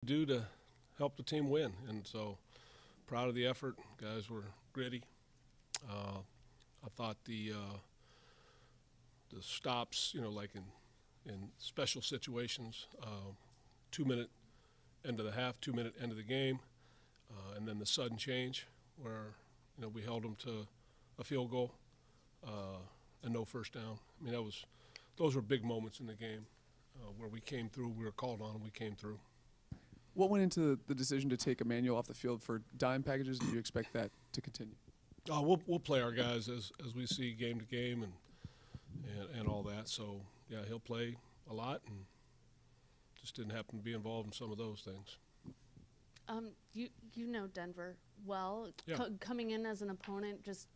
do to help the team win. And so proud of the effort. Guys were gritty. I thought the stops, like in special situations, 2 minute end of the half, 2 minute end of the game, and then the sudden change where we held them to a field goal and no first down. I mean, those were big moments in the game where we came through. We were called on and we came through. What went into the decision to take Emmanuel off the field for dime packages? Do you expect that to continue? We'll play our guys as we see game to game and all that. So yeah, he'll play a lot and just didn't happen to be involved in some of those things. You know Denver well. Yeah. Coming in as an opponent, just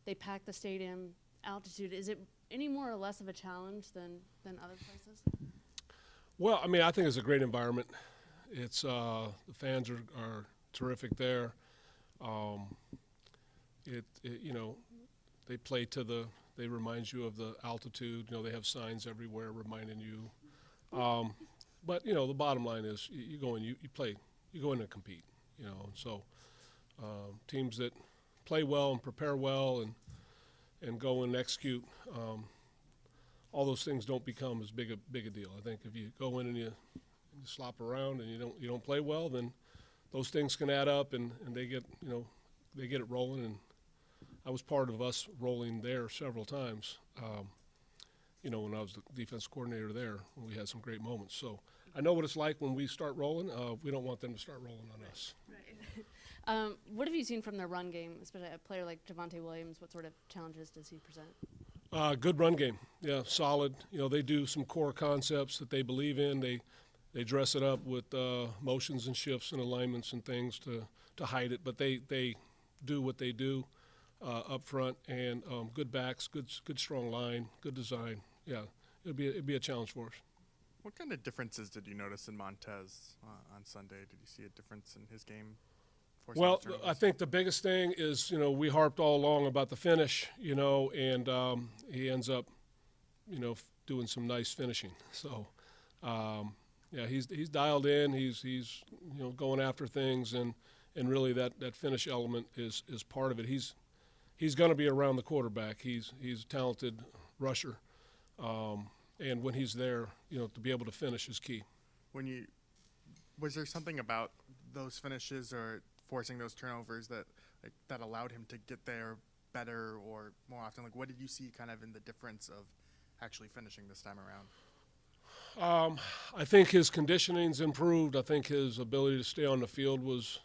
they pack the stadium, altitude. Is it any more or less of a challenge than other places? Well, I mean, I think it's a great environment. It's the fans are terrific there. They play they remind you of the altitude. They have signs everywhere reminding you. But the bottom line is you go in, you play, you go in and compete. And so teams that play well and prepare well and go and execute, all those things don't become as big a deal. I think if you go in and you slop around and you don't play well, then those things can add up and they get it rolling. And I was part of us rolling there several times. When I was the defense coordinator there, when we had some great moments. So I know what it's like when we start rolling. We don't want them to start rolling on us. Right. What have you seen from their run game, especially a player like Javonte Williams? What sort of challenges does he present? Good run game. Yeah, solid. They do some core concepts that they believe in. They dress it up with motions and shifts and alignments and things to hide it. But they do what they do up front, and good backs, good strong line, good design. Yeah, it'd be a challenge for us. What kind of differences did you notice in Montez on Sunday? Did you see a difference in his game? Well, I think the biggest thing is, we harped all along about the finish, and he ends up, doing some nice finishing. So, yeah, he's dialed in. He's going after things, and really that finish element is part of it. He's going to be around the quarterback. He's a talented rusher. And when he's there, to be able to finish is key. Was there something about those finishes or forcing those turnovers that allowed him to get there better or more often? What did you see kind of in the difference of actually finishing this time around? I think his conditioning's improved. I think his ability to stay on the field was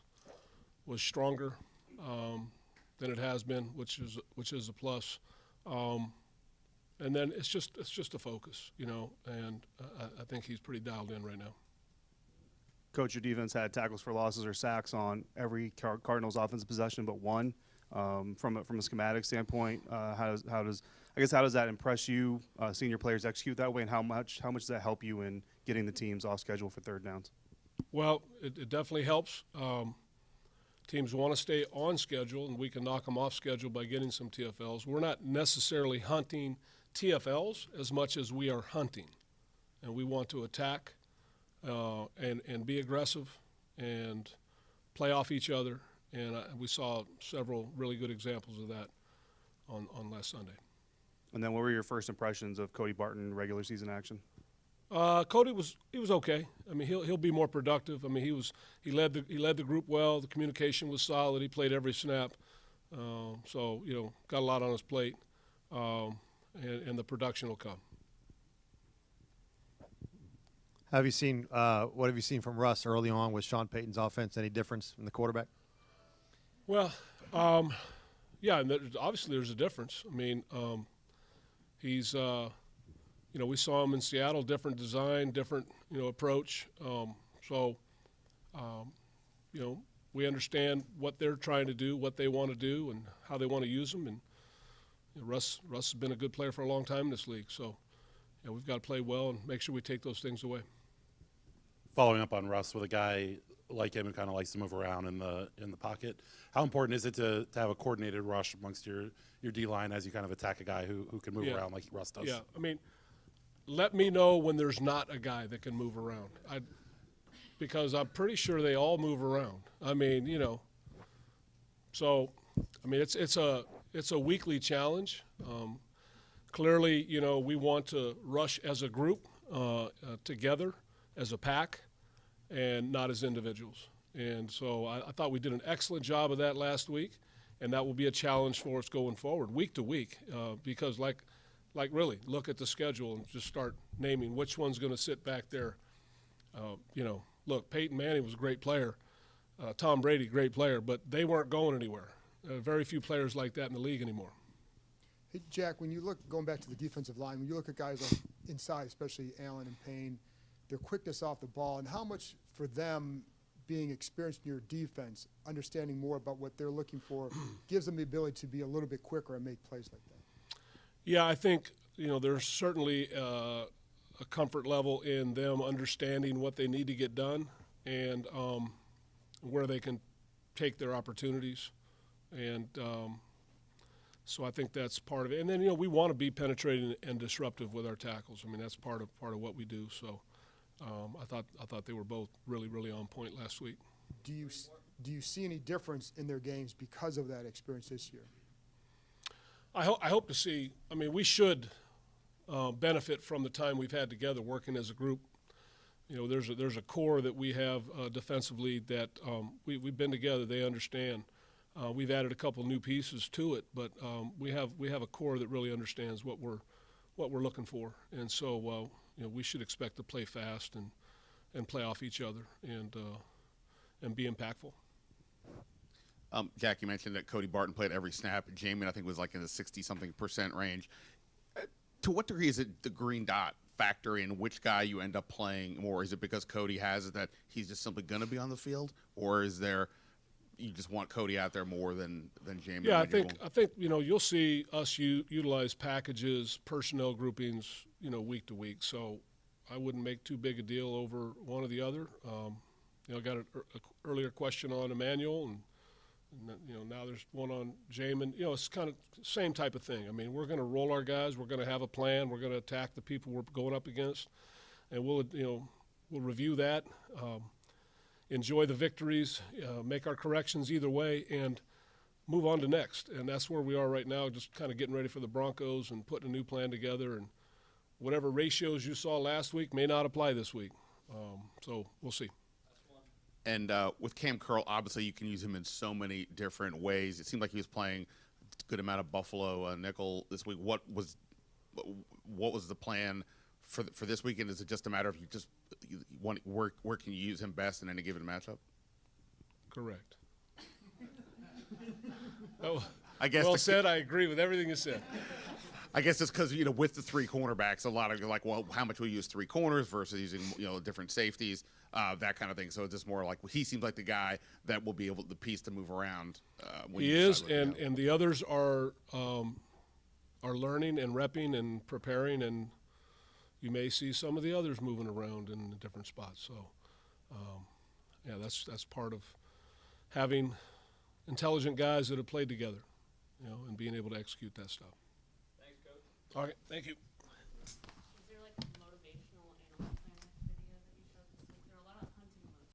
stronger than it has been, which is a plus. And then it's just a focus, and I think he's pretty dialed in right now. Coach, your defense had tackles for losses or sacks on every Cardinals offensive possession but one. From a schematic standpoint, how does that impress you, seeing your players execute that way, and how much does that help you in getting the teams off schedule for third downs? Well, it definitely helps. Teams want to stay on schedule, and we can knock them off schedule by getting some TFLs. We're not necessarily hunting TFLs as much as we are hunting, and we want to attack and be aggressive and play off each other, and we saw several really good examples of that on last Sunday. And then what were your first impressions of Cody Barton regular season action? Cody was okay. I mean, he'll be more productive. I mean, he led the group well. The communication was solid. He played every snap, so got a lot on his plate, and the production will come. What have you seen from Russ early on with Sean Payton's offense? Any difference in the quarterback? Well, yeah, and obviously there's a difference. I mean, he's we saw him in Seattle, different design, different approach. We understand what they're trying to do, what they want to do, and how they want to use them. And Russ has been a good player for a long time in this league. So we've got to play well and make sure we take those things away. Following up on Russ, with a guy like him who kind of likes to move around in the pocket, how important is it to have a coordinated rush amongst your D-line as you kind of attack a guy who can move around like Russ does? Yeah, I mean, let me know when there's not a guy that can move around. because I'm pretty sure they all move around. I mean, you know, so I mean it's a weekly challenge. Clearly, you know, we want to rush as a group, together as a pack, and not as individuals. And so I thought we did an excellent job of that last week, and that will be a challenge for us going forward, week to week, because like really look at the schedule and just start naming which one's going to sit back there. You know, look, Peyton Manning was a great player, Tom Brady, great player, but they weren't going anywhere. Very few players like that in the league anymore. Hey, Jack, when you look, going back to the defensive line, when you look at guys like inside, especially Allen and Payne, their quickness off the ball, and how much for them being experienced in your defense, understanding more about what they're looking for, gives them the ability to be a little bit quicker and make plays like that? Yeah, I think, you know, there's certainly a comfort level in them understanding what they need to get done and where they can take their opportunities. And so I think that's part of it. And then, you know, we want to be penetrating and disruptive with our tackles. I mean, that's part of what we do. So I thought they were both really on point last week. Do you see any difference in their games because of that experience this year? I hope to see. I mean, we should benefit from the time we've had together working as a group. You know, there's a core that we have defensively that we've been together. They understand. We've added a couple new pieces to it, but we have a core that really understands what we're looking for, and so you know, we should expect to play fast and play off each other and be impactful. Jack, you mentioned that Cody Barton played every snap. Jamin, I think, was like in the 60-something% range. To what degree is it the green dot factor in which guy you end up playing more? Is it because Cody has it that he's just simply going to be on the field, or is there you just want Cody out there more than Jamin? Yeah, I think you know, you'll see us utilize packages, personnel groupings, you know, week to week. So I wouldn't make too big a deal over one or the other. You know, I got an earlier question on Emmanuel, and you know, now there's one on Jamin. You know, it's kind of the same type of thing. I mean, we're going to roll our guys. We're going to have a plan. We're going to attack the people we're going up against, and we'll review that, enjoy the victories, make our corrections either way, and move on to next. And that's where we are right now, just kind of getting ready for the Broncos and putting a new plan together. And whatever ratios you saw last week may not apply this week. So we'll see. And with Cam Curl, obviously you can use him in so many different ways. It seemed like he was playing a good amount of Buffalo nickel this week. What was the plan for this weekend? Is it just a matter of you want where can you use him best in any given matchup? Correct. Oh, I guess well said. I agree with everything you said. I guess it's because, you know, with the three cornerbacks, a lot of like, well, how much will you use three corners versus using, you know, different safeties, that kind of thing. So it's just more like he seems like the guy that will be able the piece to move around. When he is, and the others are learning and repping and preparing, and you may see some of the others moving around in different spots. So, yeah, that's part of having intelligent guys that have played together, you know, and being able to execute that stuff. Thanks, Coach. All right, thank you.